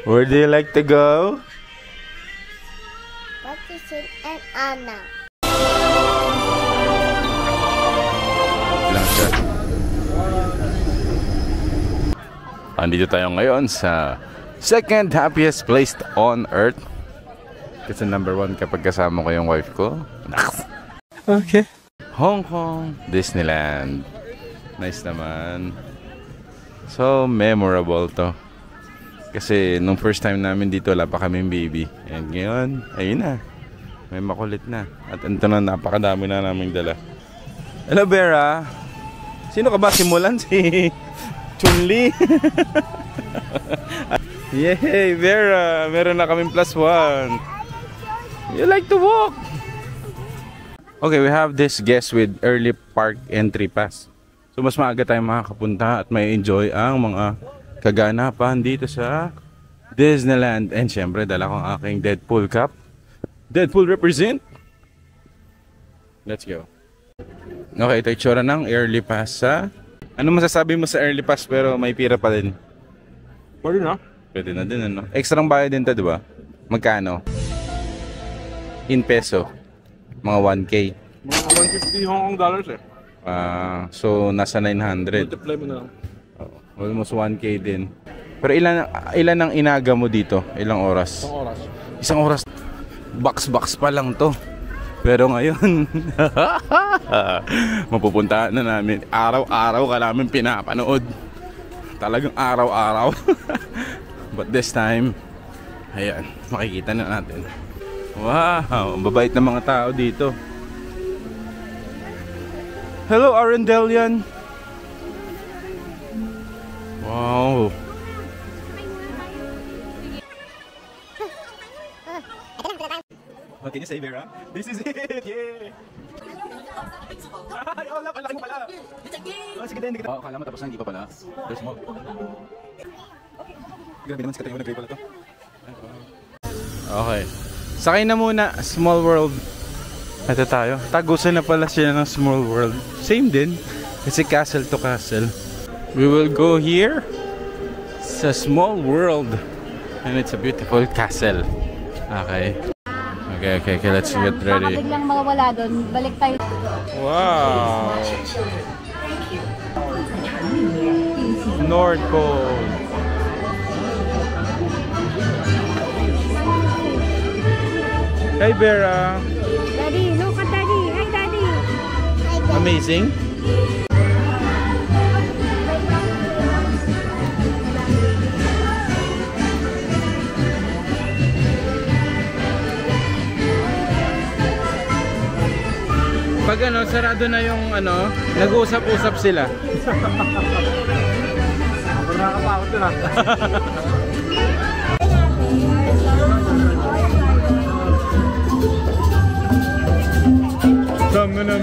Where do you like to go? Patricia and Anna. Andito tayo ngayon sa second happiest place on earth. Kasi number 1 kapag kasama ko yung wife ko. Okay. Hong Kong Disneyland. Nice naman. So memorable to. Kasi nung first time namin dito, wala pa kaming baby. And ngayon, ayun na. May makulit na. At ito na, napakadami na naming dala. Hello, Vera. Sino ka ba? Simulan si Chun-Li. Yay, Vera. Meron na kaming +1. You like to walk? Okay, we have this guest with early park entry pass. So, mas maaga tayong makakapunta at may enjoy ang mga kaganapan dito sa Disneyland. And syempre, dala ko ang aking Deadpool cap. Deadpool represent. Let's go. Okay, ito itsura ng early pass sa... Ano masasabi mo sa early pass pero may pira pa din? Pwede na. Pwede na din, ano? Extra bayad din to, di ba? Magkano? In peso. Mga 1K. Mga 150 Hong Kong dollars eh. So, nasa 900. Multiply mo na lang. Almost 1K din. Pero ilan ang inaga mo dito? Ilang oras? Isang oras. Isang oras. Box pa lang to. Pero ngayon, mapupuntahan na namin. Araw-araw ka namin pinapanood. Talagang araw-araw. But this time, ayan, makikita na natin. Wow, ang babait ng mga tao dito. Hello, Arendelian. Wow. What can you say, Vera? This is it! Yeah! Ay, oh, laki mo pala! Oh, sige din, hindi ka... Oh, akala mo tapos na, hindi pa pala. There's more. Grabe naman, sikat yung nag-gray pala to. Okay. Sakay na muna, Small World. Ito tayo. Tagusan na pala siya ng Small World. Same din. Kasi castle to castle. We will go here sa Small World. And it's a beautiful castle. Okay. Okay, let's get ready. Baka biglang mawala doon, balik tayo. Wow! North Pole. Hey, Vera. Daddy, look at Daddy. Hi, Daddy. Amazing. Pag ano, sarado na yung ano, nag-uusap-usap sila. Nakakapakot yun ah. Samana,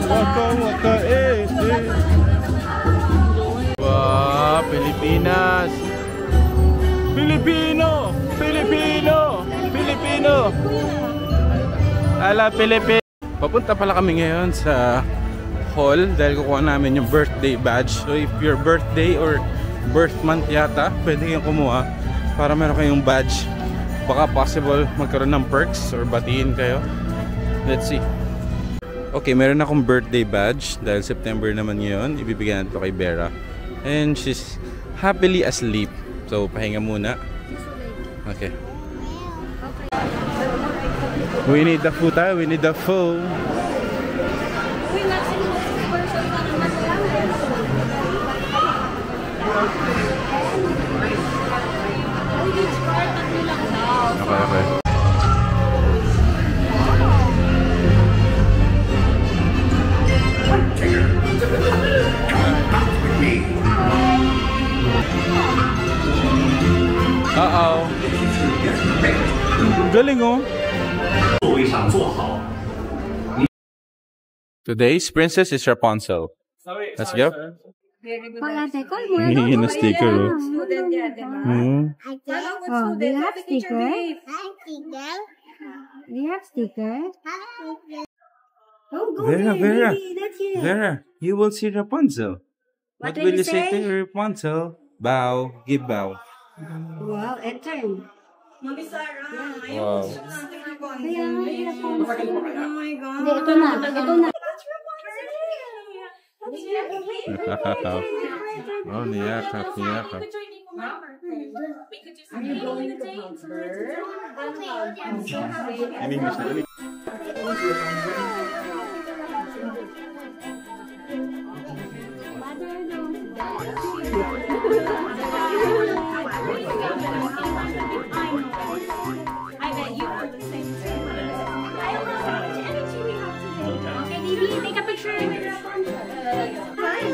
waka, Wow, Pilipinas! Pilipino! Ala, Pilipino! Papunta pala kami ngayon sa hall dahil kukuha namin yung birthday badge. So if your birthday or birth month yata, pwede kayong kumuha para meron kayong badge. Baka possible magkaroon ng perks or batiin kayo. Let's see. Okay, meron akong birthday badge dahil September naman ngayon. Ibibigyan natin ito kay Vera. And she's happily asleep. So pahinga muna. Okay. We need the food, we need the food. Okay. Uh-oh. Galing oh. Today's princess is Rapunzel. Let's go. Hingin na sticker oh. Oh, do you have sticker? Do you have sticker? Oh, go Vera, That's it. Vera, you will see Rapunzel. What will you say to Rapunzel? Bow, give bow. Wow, enter. Mami Sarah, Wow. Kaya nga, hirap ko. Hindi, ito na. Ito na. Oh, niyakap, niyakap. In English na. I bet you are the same thing. I don't know how much energy we have today. Okay, baby, take a picture with your phone. Fine.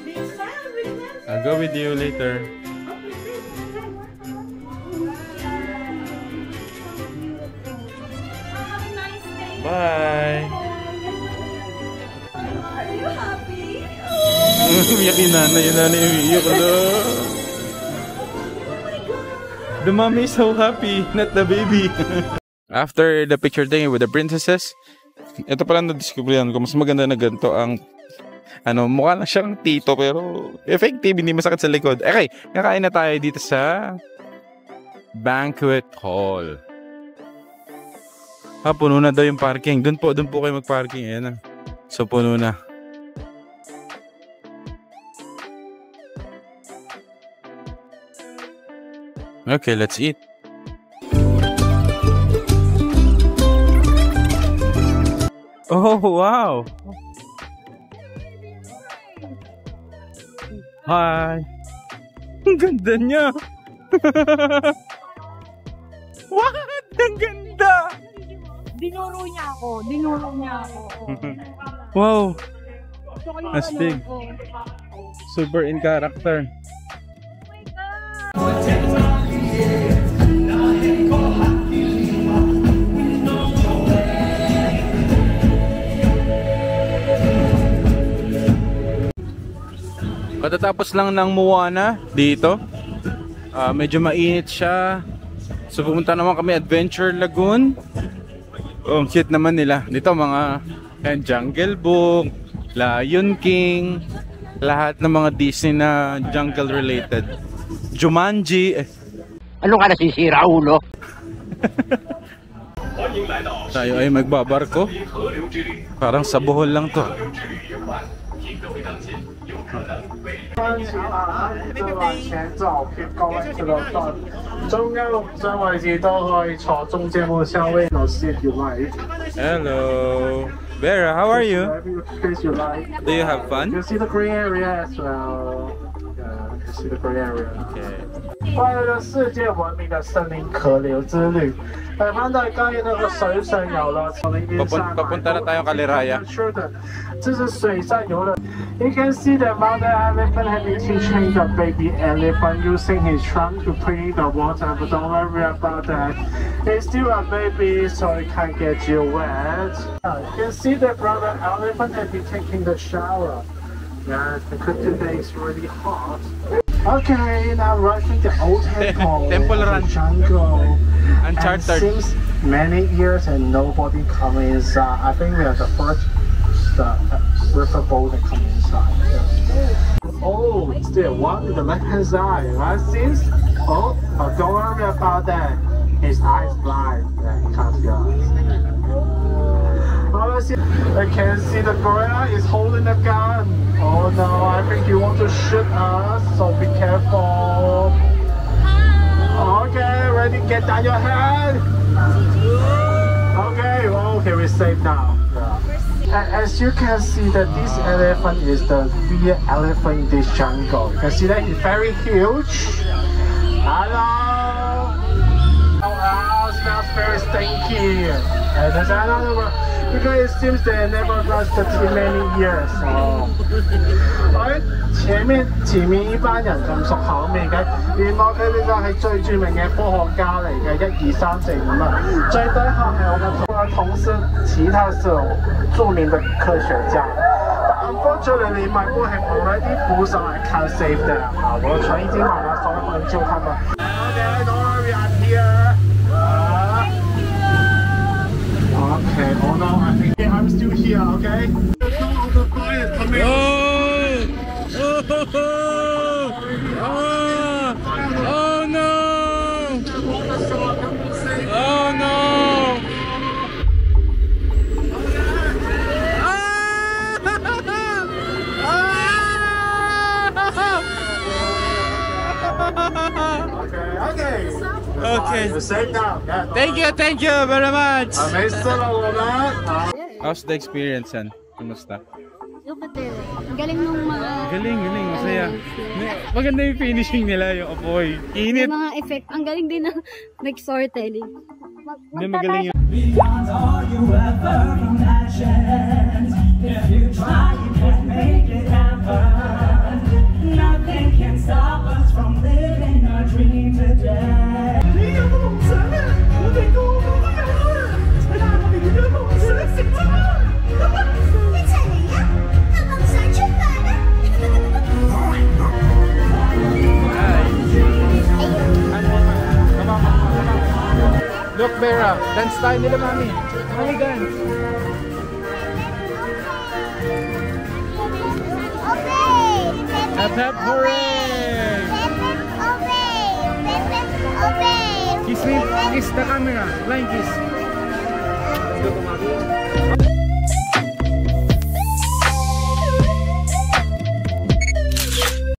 Big smile, big smile. I'll go with you later. Have a nice day. Bye! Are you happy? Umiyak yung nanay umiiyak na. The mommy is so happy, not the baby. After the picture taking with the princesses, ito pala na-discoveryan ko, mas maganda na ganito ang mukha lang siyang tito pero effective, hindi masakit sa likod. Okay, kakain na tayo dito sa banquet hall. Puno na daw yung parking. Doon po kayo mag-parking. Ayan na. So, puno na. Okay, let's eat. Oh, wow! Hi! Ang ganda niya! What? Ang ganda! Dinuro niya ako. Wow! Astig. Super in character. Katatapos lang ng Moana dito. Medyo mainit siya. So pumunta naman kami Adventure Lagoon. Oh, cute naman nila. Dito mga Jungle Book, Lion King, lahat ng mga Disney na jungle related. Jumanji. Ano ka nasisira, ulo? Tayo ay magbabarko. Parang sa Bohol lang to. 往前走，偏高位置的話，中間綠張位置都可以坐中間個相位度 sit you like. Hello, Vera. How are you? Whatever place you like. Do you have fun? You see the green area as well. Yeah, you see the green area. Okay. 關於咗世界聞名嘅森林河流之旅，翻到剛才那個水上遊樂場裏面上， Papunta na tayong Kaliraya. 這是水上遊樂。You can see the mother elephant having teaching the baby elephant using his trunk to play the water, but don't worry about that. He's still a baby, so it can't get you wet. You can see the brother elephant has been taking the shower. Yeah, because today is really hot. Okay, now rushing the old temple. Temple Run. Jungle. Uncharted. And since many years and nobody come inside, I think we are the first river boat that come inside. Oh, still one in the left hand side, right? Since don't worry about that. His eyes blind. Yeah, he can't see us. I can see the gorilla is holding a gun. Oh no, I think he wants to shoot us, so be careful. Okay, ready, get down your head. Okay, we're safe now. Yeah. As you can see that this elephant is the real elephant in this jungle. You can see that he's very huge. Hello. Oh, smells very stinky. And there's another one. Because it seems they never brushed the teeth many years. Oh. 前面呢班人咁熟口味嘅，原來佢哋就係最著名嘅科學家嚟嘅，1、2、3、4、5啊。最底下係我嘅同事，其他是著名的科學家。Unfortunately, my boy have already pulled some. I can't save them. 我船已經滿了，所以不能救他們。Okay, don't worry, I'm here. Okay, oh no, I think I'm still here, okay? Come on, the fire, come here. Okay. You're safe now. Yeah. Thank you very much. How's the experience, San? Kumusta? Super. Ang galing nung mga... Galing, masaya. Maganda yung finishing nila, yung apoy. Init. Yung mga effect. Ang galing din ng storytelling. Hindi, magaling yun. Beyond all you ever imagined. If you try, you can make it happen. Nothing can stop us from living our dream today. Look, Vera, dance tayo nila, Mami. Mami, dance. Hep, hooray! Kiss me, kiss the camera. Flying kiss.